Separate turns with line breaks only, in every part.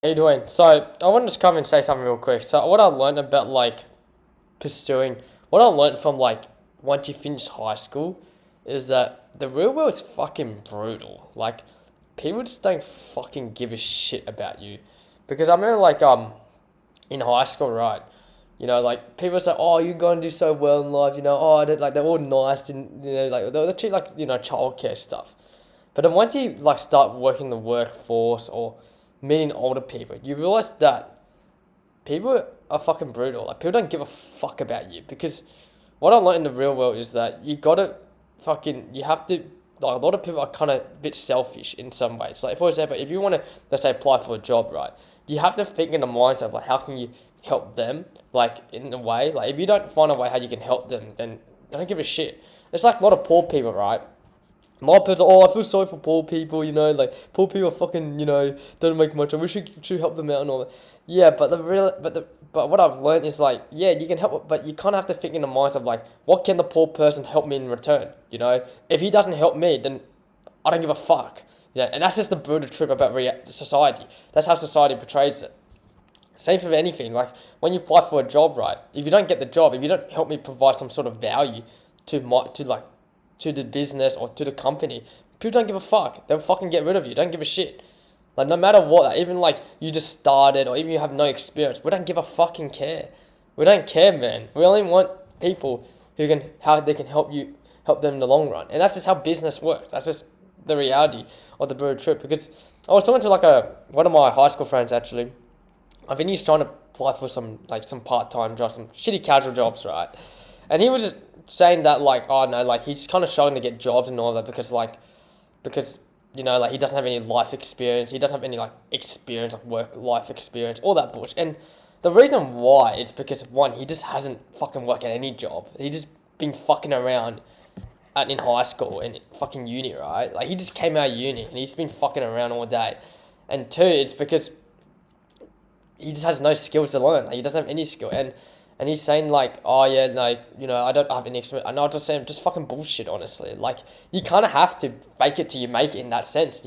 How you doing? So I wanted to come and say something real quick. So what I learned about pursuing, what I learned from once you finish high school, is that the real world is fucking brutal. Like people just don't fucking give a shit about you, because I remember in high school, right? Like people say, "Oh, you're gonna do so well in life." "Oh, they're all nice and they treat childcare stuff." But then once you start working the workforce or meeting older people, you realize that people are fucking brutal. Like people don't give a fuck about you, because what I learned in the real world is that you have to, a lot of people are kind of a bit selfish in some ways. Like for example, if you want to, let's say, apply for a job, right? You have to think in the mindset of how can you help them, in a way. Like if you don't find a way how you can help them, then they don't give a shit. It's like a lot of poor people, right? A lot of people say, "Oh, I feel sorry for poor people, poor people are fucking, don't make much, and we should help them out and all that." Yeah, but what I've learned is yeah, you can help, but you kind of have to think in the minds of what can the poor person help me in return? If he doesn't help me, then I don't give a fuck. And that's just the brutal truth about society. That's how society portrays it. Same for anything. Like when you apply for a job, right? If you don't get the job, if you don't help me provide some sort of value to the business or to the company, people don't give a fuck. They'll fucking get rid of you. Don't give a shit. Like no matter what, even you just started or even you have no experience, we don't give a fucking care. We don't care, man. We only want people how they can help them in the long run, and that's just how business works. That's just the reality of the brutal truth. Because I was talking to one of my high school friends actually. I think he's trying to apply for some part time jobs, some shitty casual jobs, right? And he was just saying that oh no, he's kind of struggling to get jobs and all that because he doesn't have any life experience. He doesn't have any experience, work life experience, all that bullshit. And the reason why it's because one, he just hasn't fucking worked at any job. He just been fucking around in high school and fucking uni, right? Like he just came out of uni and he's been fucking around all day. And two, it's because he just has no skill to learn. Like he doesn't have any skill, and he's saying oh yeah, no, I don't have any experience. And I just saying just fucking bullshit. Honestly, you kind of have to fake it till you make it in that sense.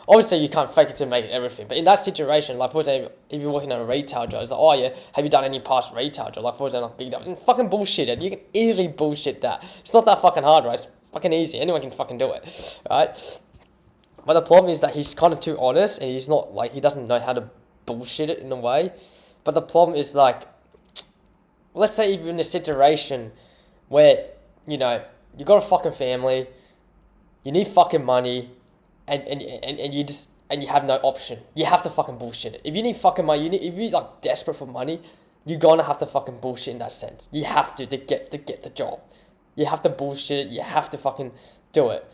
Obviously you can't fake it to make everything, but in that situation, for example, if you're working at a retail job, it's oh yeah, have you done any past retail job? For example, big jobs, and fucking bullshit it. You can easily bullshit that. It's not that fucking hard, right? It's fucking easy. Anyone can fucking do it, right? But the problem is that he's kind of too honest, and he's not he doesn't know how to bullshit it in a way. But the problem is let's say if you're in a situation where you got a fucking family, you need fucking money, and you have no option. You have to fucking bullshit it. If you need fucking money, if you're desperate for money, you're gonna have to fucking bullshit in that sense. You have to get the job. You have to bullshit it. You have to fucking do it.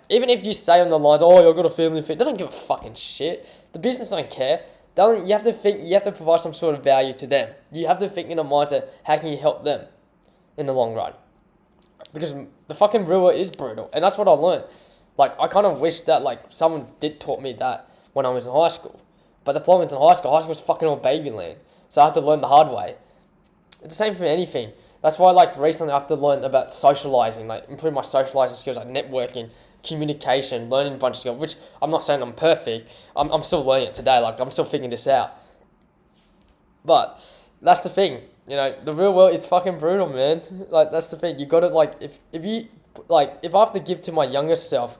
Even if you say on the lines, "Oh, you've got a family," they don't give a fucking shit. The business don't care. You have to think. You have to provide some sort of value to them. You have to think in a mindset, how can you help them in the long run? Because the fucking real world is brutal, and that's what I learned. I kind of wish that someone did taught me that when I was in high school. But the problem is in high school was fucking all baby land, so I had to learn the hard way. It's the same for anything. That's why recently I have to learn about socializing, improve my socializing skills, networking, communication, learning a bunch of skills, which I'm not saying I'm perfect. I'm still learning it today. I'm still figuring this out. But that's the thing. The real world is fucking brutal, man. That's the thing. You got to if I have to give to my younger self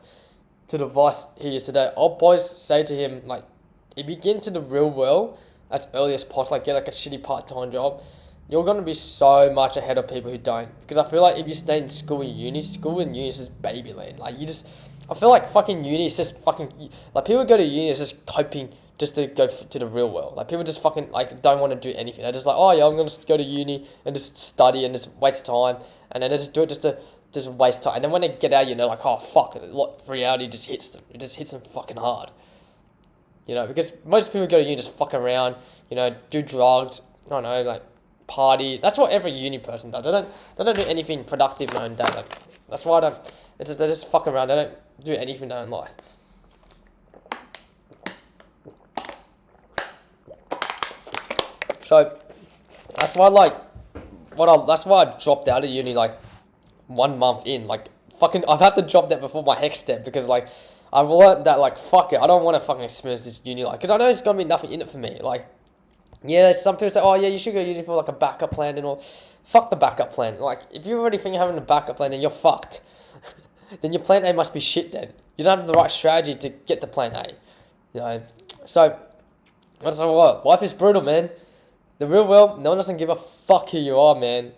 to the advice he is today, I'll always say to him if you get into the real world as early as possible, get a shitty part-time job, you're going to be so much ahead of people who don't. Because I feel if you stay in school and uni is just baby land. I feel fucking uni is just fucking, people go to uni is just hoping just to go to the real world. People just fucking, don't want to do anything. They're just oh yeah, I'm going to go to uni and just study and just waste time. And then they just do it just to waste time. And then when they get out, oh fuck, reality just hits them. It just hits them fucking hard. Because most people go to uni just fuck around, do drugs, I don't know, party. That's what every uni person does. They don't do anything productive in their own day. That's why they just fuck around. They don't do anything in their own life. So that's why that's why I dropped out of uni 1 month in. I've had to drop that before my hex step because I've learned that, like, fuck it, I don't want to fucking experience this uni life, because I know there's going to be nothing in it for me. Like, yeah, some people say, oh, yeah, you should go to uni for, like, a backup plan and all. Fuck the backup plan. Like, if you already think you're having a backup plan, then you're fucked. Then your plan A must be shit then. You don't have the right strategy to get to plan A. You know? So, that's what. Life is brutal, man. The real world, no one doesn't give a fuck who you are, man.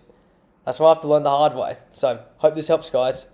That's why I have to learn the hard way. So, hope this helps, guys.